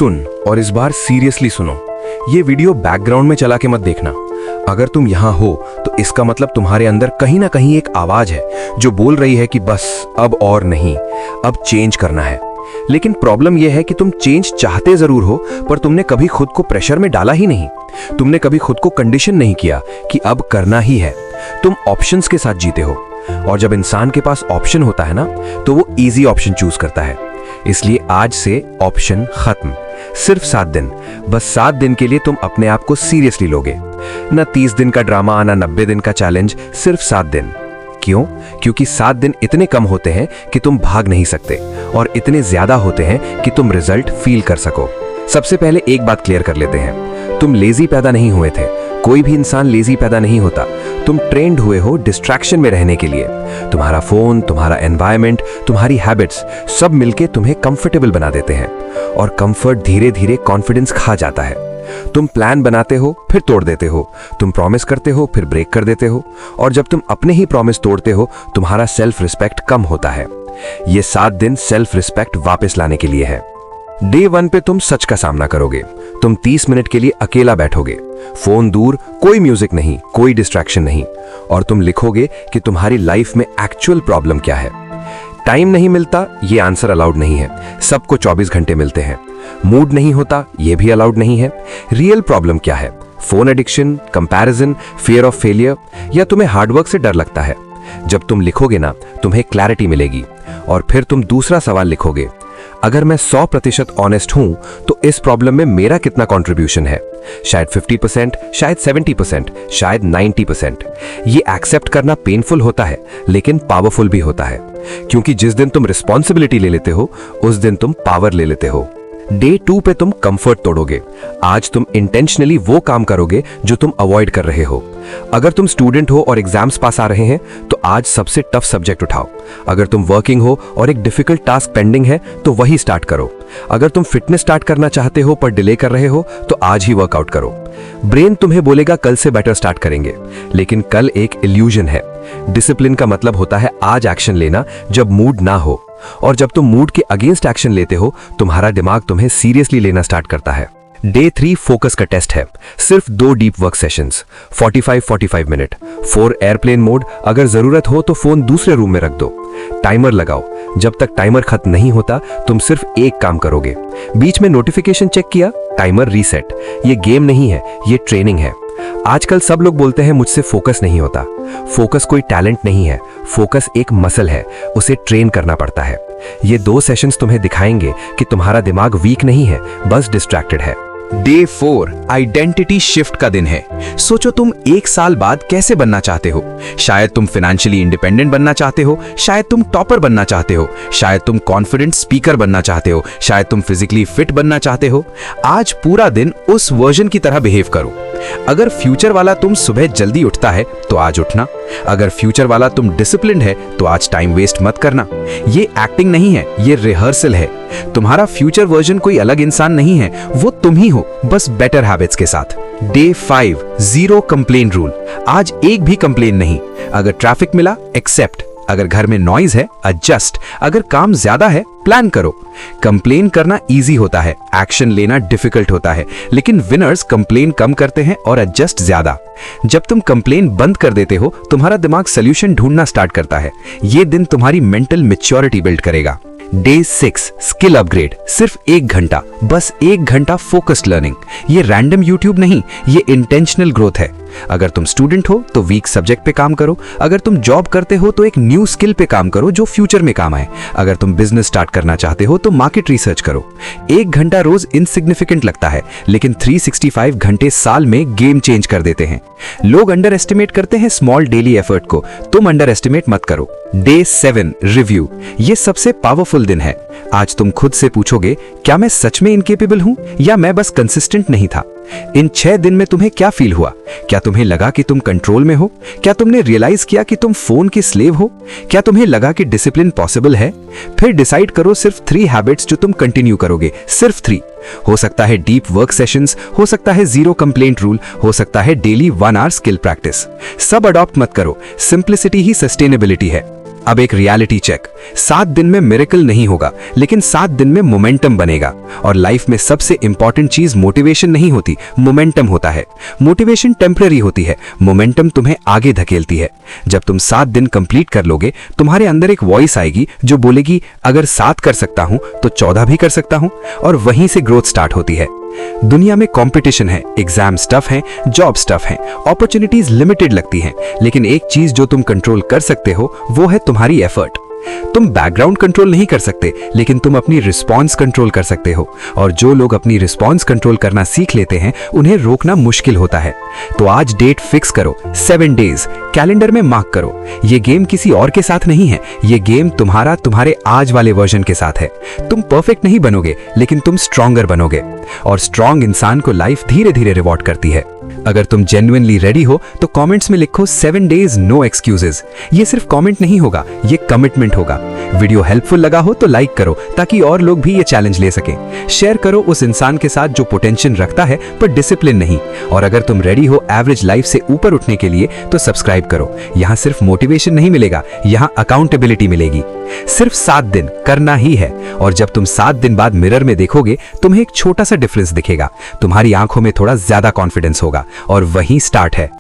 सुन और इस बार सीरियसली सुनो। ये वीडियो बैकग्राउंड में चला के मत देखना। अगर तुम यहाँ हो तो इसका मतलब तुम्हारे अंदर कहीं ना कहीं एक आवाज है जो बोल रही है कि बस अब और नहीं, अब चेंज करना है। लेकिन प्रॉब्लम यह है कि तुम चेंज चाहते जरूर हो, पर तुमने कभी खुद को प्रेशर में डाला ही नहीं। तुमने कभी खुद को कंडीशन नहीं किया कि अब करना ही है। तुम ऑप्शंस के साथ जीते हो, और जब इंसान के पास ऑप्शन होता है ना, तो वो इजी ऑप्शन चूज करता है। इसलिए आज से ऑप्शन खत्म। सिर्फ 7 दिन, बस 7 दिन के लिए तुम अपने आप को सीरियसली लोगे। ना 30 दिन का ड्रामा, ना 90 दिन का चैलेंज, सिर्फ 7 दिन। क्यों? क्योंकि 7 दिन इतने कम होते हैं कि तुम भाग नहीं सकते, और इतने ज्यादा होते हैं कि तुम रिजल्ट फील कर सको। सबसे पहले एक बात क्लियर कर लेते हैं, तुम लेजी पैदा नहीं हुए थे। कोई भी इंसान लेजी पैदा नहीं होता। तुम ट्रेंड हुए हो डिस्ट्रैक्शन में रहने के लिए। तुम्हारा फोन, तुम्हारा एनवायरनमेंट, तुम्हारी हैबिट्स सब मिलके तुम्हें कंफर्टेबल बना देते हैं, और कंफर्ट धीरे धीरे कॉन्फिडेंस खा जाता है। तुम प्लान बनाते हो, फिर तोड़ देते हो। तुम प्रॉमिस करते हो, फिर ब्रेक कर देते हो, और जब तुम अपने ही प्रॉमिस तोड़ते हो, तुम्हारा सेल्फ रिस्पेक्ट कम होता है। ये 7 दिन सेल्फ रिस्पेक्ट वापस लाने के लिए है। डे 1 पे तुम सच का सामना करोगे। तुम 30 मिनट के लिए अकेला बैठोगे, फोन दूर, कोई म्यूजिक नहीं, कोई डिस्ट्रैक्शन नहीं, और तुम लिखोगे कि तुम्हारी लाइफ में एक्चुअल प्रॉब्लम क्या है। टाइम नहीं मिलता, ये आंसर अलाउड नहीं है। सबको 24 घंटे मिलते हैं। मूड नहीं होता, ये भी अलाउड नहीं है। रियल प्रॉब्लम क्या है? Phone addiction, comparison, fear of failure, या तुम्हें हार्डवर्क से डर लगता है? जब तुम लिखोगे ना, तुम्हें क्लैरिटी मिलेगी, और फिर तुम दूसरा सवाल लिखोगे, अगर मैं 100% ऑनेस्ट हूं तो इस प्रॉब्लम में मेरा कितना कंट्रीब्यूशन है? शायद 50%, शायद 70%, शायद 90%। ये एक्सेप्ट करना पेनफुल होता है, लेकिन पावरफुल भी होता है, क्योंकि जिस दिन तुम रिस्पॉन्सिबिलिटी ले लेते हो, उस दिन तुम पावर ले लेते हो। डे 2 पे तुम कंफर्ट तोड़ोगे। आज तुम इंटेंशनली वो काम करोगे जो तुम अवॉइड कर रहे हो। अगर तुम स्टूडेंट हो और एग्जाम्स पास आ रहे हैं, तो आज सबसे टफ सब्जेक्ट उठाओ। अगर तुम वर्किंग हो और एक डिफिकल्ट टास्क पेंडिंग है, तो वही स्टार्ट करो। अगर तुम फिटनेस स्टार्ट करना चाहते हो पर डिले कर रहे हो, तो आज ही वर्कआउट करो। ब्रेन तुम्हें बोलेगा कल से बेटर स्टार्ट करेंगे, लेकिन कल एक इल्यूजन है। डिसिप्लिन का मतलब होता है आज एक्शन लेना जब मूड ना हो, और जब तुम मूड के अगेंस्ट एक्शन लेते हो, तुम्हारा दिमाग तुम्हें सीरियसली लेना स्टार्ट करता है। डे 3 फोकस का टेस्ट है। सिर्फ 2 deep work sessions, 45-45 minute. 4 airplane mode, अगर जरूरत हो तो फोन दूसरे रूम में रख दो। टाइमर लगाओ, जब तक टाइमर खत्म नहीं होता तुम सिर्फ एक काम करोगे। बीच में नोटिफिकेशन चेक किया, टाइमर रीसेट। ये गेम नहीं है, ये ट्रेनिंग है। आजकल सब लोग बोलते हैं मुझसे फोकस नहीं होता। फोकस कोई टैलेंट नहीं है, फोकस एक मसल है, उसे ट्रेन करना पड़ता है। ये 2 सेशंस तुम्हें दिखाएंगे कि तुम्हारा दिमाग वीक नहीं है, बस डिस्ट्रैक्टेड है। डे 4 आइडेंटिटी शिफ्ट का दिन है। सोचो तुम 1 साल बाद कैसे बनना चाहते हो। शायद तुम फाइनेंशियली इंडिपेंडेंट बनना चाहते हो, शायद तुम टॉपर बनना चाहते हो, शायद तुम कॉन्फिडेंट स्पीकर बनना चाहते हो, शायद तुम फिजिकली फिट बनना चाहते हो। आज पूरा दिन उस वर्जन की तरह बिहेव करो। अगर फ्यूचर वाला तुम सुबह जल्दी उठता है तो आज उठना। अगर फ्यूचर वाला तुम डिसिप्लिन्ड है तो आज टाइम वेस्ट मत करना। ये एक्टिंग नहीं है, ये रिहर्सल है। तुम्हारा फ्यूचर वर्जन कोई अलग इंसान नहीं है, वो तुम ही हो, बस बेटर हैबिट्स के साथ। Day 5 0 complain rule. आज एक भी कंप्लेन नहीं। अगर ट्रैफिक मिला, एक्सेप्ट। अगर घर में नॉइज है, एडजस्ट। अगर काम ज्यादा है, प्लान करो। कंप्लेन करना इजी होता है, एक्शन लेना डिफिकल्ट होता है, लेकिन विनर्स कंप्लेन कम करते हैं और एडजस्ट ज्यादा। जब तुम कंप्लेन बंद कर देते हो, तुम्हारा दिमाग सॉल्यूशन ढूंढना स्टार्ट करता है। ये दिन तुम्हारी मेंटल मैच्योरिटी बिल्ड करेगा। Day 6 skill upgrade. सिर्फ 1 घंटा, बस 1 घंटा फोकस्ड लर्निंग। ये रैंडम यूट्यूब नहीं, ये इंटेंशनल ग्रोथ है। अगर तुम स्टूडेंट हो तो वीक सब्जेक्ट पे काम करो। अगर तुम जॉब करते हो तो एक न्यू स्किल पे काम करो जो फ्यूचर में काम आए। अगर तुम बिजनेस स्टार्ट करना चाहते हो तो मार्केट रिसर्च करो। 1 घंटा रोज इनसिग्निफिकेंट लगता है, लेकिन 365 घंटे साल में गेम चेंज कर देते हैं। लोग अंडर एस्टिमेट करते हैं स्मॉल डेली एफर्ट को, तुम अंडर एस्टिमेट मत करो। Day 7 review. ये सबसे पावरफुल दिन है। आज तुम खुद से पूछोगे, क्या मैं सच में इनकेपेबल हूं या मैं बस कंसिस्टेंट नहीं था? इन 6 दिन में तुम्हें क्या फील हुआ? क्या तुम्हें लगा कि तुम कंट्रोल में हो? क्या तुमने रियलाइज किया कि तुम फोन के स्लेव हो? क्या तुम्हें लगा कि डिसिप्लिन पॉसिबल है? फिर डिसाइड करो सिर्फ 3 हैबिट्स जो तुम कंटिन्यू करोगे, सिर्फ 3। हो सकता है डीप वर्क सेशंस, हो सकता है 0 कंप्लेंट रूल, हो सकता है डेली 1 आवर स्किल प्रैक्टिस। सब अडॉप्ट मत करो, सिंप्लिसिटी ही सस्टेनेबिलिटी है। अब एक रियलिटी चेक। 7 दिन में मिरेकल नहीं होगा, लेकिन 7 दिन में मोमेंटम बनेगा। और लाइफ में सबसे इंपॉर्टेंट चीज मोटिवेशन नहीं होती, मोमेंटम होता है। मोटिवेशन टेम्पररी होती है, मोमेंटम तुम्हें आगे धकेलती है। जब तुम 7 दिन कंप्लीट कर लोगे, तुम्हारे अंदर एक वॉइस आएगी जो बोलेगी अगर 7 कर सकता हूं तो 14 भी कर सकता हूं, और वहीं से ग्रोथ स्टार्ट होती है। दुनिया में कंपटीशन है, एग्जाम टफ है, जॉब टफ है, अपॉर्चुनिटीज लिमिटेड लगती हैं, लेकिन एक चीज जो तुम कंट्रोल कर सकते हो वो है तुम्हारी एफर्ट। तुम बैकग्राउंड कंट्रोल नहीं कर सकते, लेकिन तुम अपनी रिस्पॉन्स कंट्रोल कर सकते हो। और जो लोग अपनी रिस्पॉन्स कंट्रोल करना सीख लेते हैं, उन्हें रोकना मुश्किल होता है। तो आज डेट फिक्स करो, 7 डेज कैलेंडर में मार्क करो। ये गेम किसी और के साथ नहीं है, ये गेम तुम्हारे आज वाले वर्जन के साथ है। तुम परफेक्ट नहीं बनोगे, लेकिन तुम स्ट्रॉन्गर बनोगे, और स्ट्रॉन्ग इंसान को लाइफ धीरे धीरे रिवॉर्ड करती है। अगर तुम जेन्युइनली रेडी हो तो कमेंट्स में लिखो 7 डेज नो एक्सक्यूजेस। ये सिर्फ कमेंट नहीं होगा, ये कमिटमेंट होगा। वीडियो हेल्पफुल लगा हो तो लाइक करो, ताकि और लोग भी ये चैलेंज ले सकें। शेयर करो उस इंसान के साथ जो पोटेंशियल रखता है पर डिसिप्लिन नहीं। और अगर तुम रेडी हो एवरेज लाइफ से ऊपर उठने के लिए तो सब्सक्राइब करो। यहाँ सिर्फ मोटिवेशन नहीं मिलेगा, यहाँ अकाउंटेबिलिटी मिलेगी। सिर्फ 7 दिन करना ही है, और जब तुम 7 दिन बाद मिरर में देखोगे, तुम्हें एक छोटा सा डिफरेंस दिखेगा। तुम्हारी आंखों में थोड़ा ज्यादा कॉन्फिडेंस होगा, और वहीं स्टार्ट है।